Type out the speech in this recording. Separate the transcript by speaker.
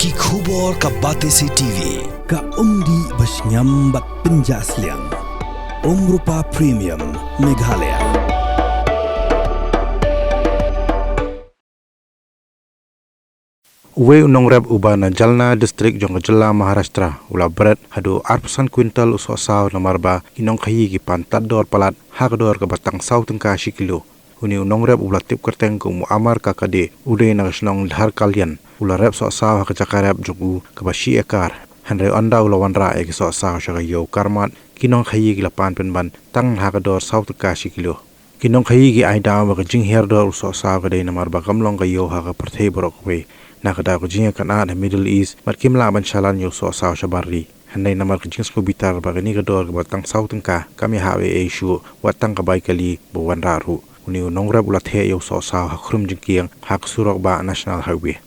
Speaker 1: Ki khubor ka Batesi TV
Speaker 2: ka umdi basnyam bak penjasliang Rupa Premium Meghalaya.
Speaker 3: Nongrep ubana Jalna district jong Jala Maharashtra ula Bret hadu 8% Kwintal Sohsaw namarba Nongkhaïï ki pantat dor Palat hakdor ka batang saw tengka kilo. Uni Nongrep ula tip kerteng ku muamar kakade ude na snong dhar kalian ula rep Sohsaw hak jakarep jogu ka bashi ekar hanre anda ula wanra ek Sohsaw shaga yo karmat Nongkhaïï ki lapan penban tang hakdor saw tengka kilo. Nongkhaïï ki aida wa jing herdor Sohsaw kade namarba kamlong ka yo hak perthei borok we nakada ko jinga kana the Middle East mat kimla ban chalan yo Sohsaw shabari handai namar ko jings ko bitar ba ni gador ka batang saw tengka kami hawe e shu watang ka baikali bo wanraru uni Nongrep ula the yo Sohsaw hakrum jingkiang hak surok ba national highway